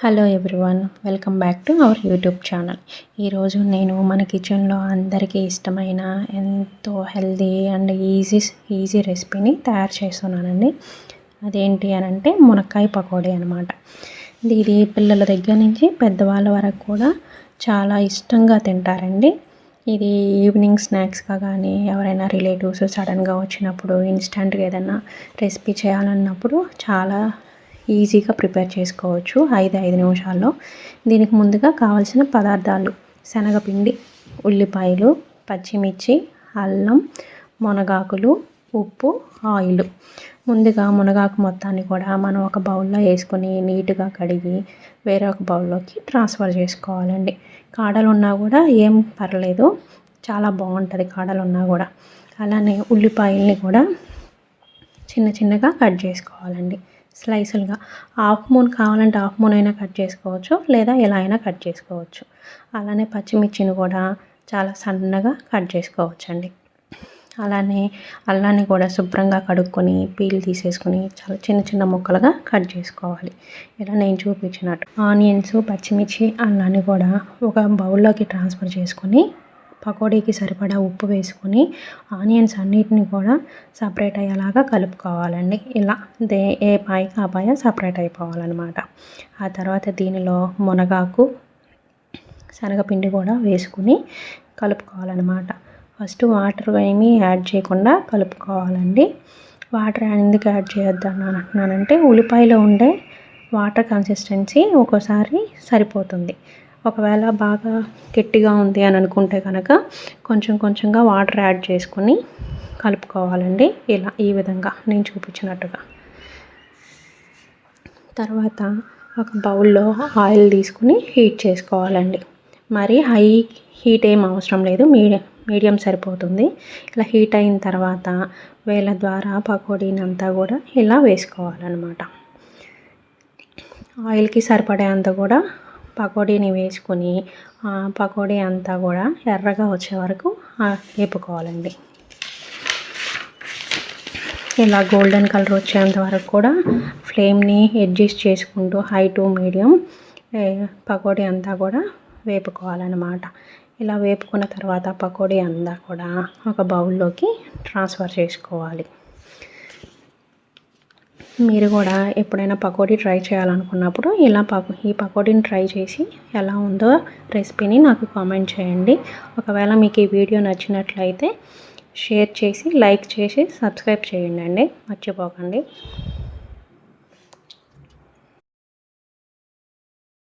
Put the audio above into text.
Hello everyone, welcome back to our YouTube channel. ఈరోజు నేను మన కిచెన్లో అందరికీ ఇష్టమైన ఎంతో హెల్దీ అండ్ ఈజీ రెసిపీని తయారు చేస్తున్నానండి. అదేంటి అని అంటే మునక్కాయ పకోడీ అనమాట. ఇది పిల్లల దగ్గర నుంచి పెద్దవాళ్ళ వరకు కూడా చాలా ఇష్టంగా తింటారండి. ఇది ఈవినింగ్ స్నాక్స్గా కానీ ఎవరైనా రిలేటివ్స్ సడన్గా వచ్చినప్పుడు ఇన్స్టెంట్గా ఏదైనా రెసిపీ చేయాలన్నప్పుడు చాలా ఈజీగా ప్రిపేర్ చేసుకోవచ్చు 5 నిమిషాల్లో. దీనికి ముందుగా కావాల్సిన పదార్థాలు: శనగపిండి, ఉల్లిపాయలు, పచ్చిమిర్చి, అల్లం, మునగాకులు, ఉప్పు, ఆయిల్. ముందుగా మునగాకు మొత్తాన్ని కూడా మనం ఒక బౌల్లో వేసుకొని నీట్గా కడిగి వేరొక బౌల్లోకి ట్రాన్స్ఫర్ చేసుకోవాలండి. కాడలు ఉన్నా కూడా ఏం పర్లేదు, చాలా బాగుంటుంది కాడలు ఉన్నా కూడా. అలానే ఉల్లిపాయల్ని కూడా చిన్న చిన్నగా కట్ చేసుకోవాలండి, స్లైసులుగా. హాఫ్ మూన్ కావాలంటే హాఫ్ మూన్ అయినా కట్ చేసుకోవచ్చు, లేదా ఎలా అయినా కట్ చేసుకోవచ్చు. అలానే పచ్చిమిర్చిని కూడా చాలా సన్నగా కట్ చేసుకోవచ్చండి. అలానే అల్లాన్ని కూడా శుభ్రంగా కడుక్కొని పీల్ తీసేసుకొని చాలా చిన్న చిన్న ముక్కలుగా కట్ చేసుకోవాలి, ఇలా నేను చూపించినట్టు. ఆనియన్స్, పచ్చిమిర్చి, అల్లాన్ని కూడా ఒక బౌల్లోకి ట్రాన్స్ఫర్ చేసుకొని పకోడీకి సరిపడా ఉప్పు వేసుకొని ఆనియన్స్ అన్నిటిని కూడా సపరేట్ అయ్యేలాగా కలుపుకోవాలండి. ఇలా ఏ పాయకి ఆ పాయ సపరేట్ అయిపోవాలన్నమాట. ఆ తర్వాత దీనిలో మునగాకు, శనగపిండి కూడా వేసుకుని కలుపుకోవాలన్నమాట. ఫస్ట్ వాటర్ ఏమీ యాడ్ చేయకుండా కలుపుకోవాలండి. వాటర్ ఎందుకు యాడ్ చేయొద్దు అని అంటున్నానంటే ఉల్లిపాయలో ఉండే వాటర్ కన్సిస్టెన్సీ ఒక్కోసారి సరిపోతుంది. ఒకవేళ బాగా గట్టిగా ఉంది అని అనుకుంటే కనుక కొంచెం కొంచెంగా వాటర్ యాడ్ చేసుకొని కలుపుకోవాలండి, ఇలా ఈ విధంగా నేను చూపించినట్టుగా. తర్వాత ఒక బౌల్లో ఆయిల్ తీసుకుని హీట్ చేసుకోవాలండి. మరి హై హీట్ ఏం అవసరం లేదు, మీడియం సరిపోతుంది. ఇలా హీట్ అయిన తర్వాత వేళ్ళ ద్వారా పకోడీని అంతా కూడా ఇలా వేసుకోవాలన్నమాట. ఆయిల్కి సరిపడేంత కూడా పకోడీని వేసుకొని పకోడీ అంతా కూడా ఎర్రగా వచ్చే వరకు వేపుకోవాలండి. ఇలా గోల్డెన్ కలర్ వచ్చేంత వరకు కూడా ఫ్లేమ్ని అడ్జస్ట్ చేసుకుంటూ హై టు మీడియం పకోడీ అంతా కూడా వేపుకోవాలన్నమాట. ఇలా వేపుకున్న తర్వాత పకోడీ అంతా కూడా ఒక బౌల్లోకి ట్రాన్స్ఫర్ చేసుకోవాలి. మీరు కూడా ఎప్పుడైనా పకోడీ ట్రై చేయాలనుకున్నప్పుడు ఇలా ఈ పకోడీని ట్రై చేసి ఎలా ఉందో రెసిపీని నాకు కామెంట్ చేయండి. ఒకవేళ మీకు ఈ వీడియో నచ్చినట్లయితే షేర్ చేసి, లైక్ చేసి, సబ్స్క్రైబ్ చేయండి, మర్చిపోకండి.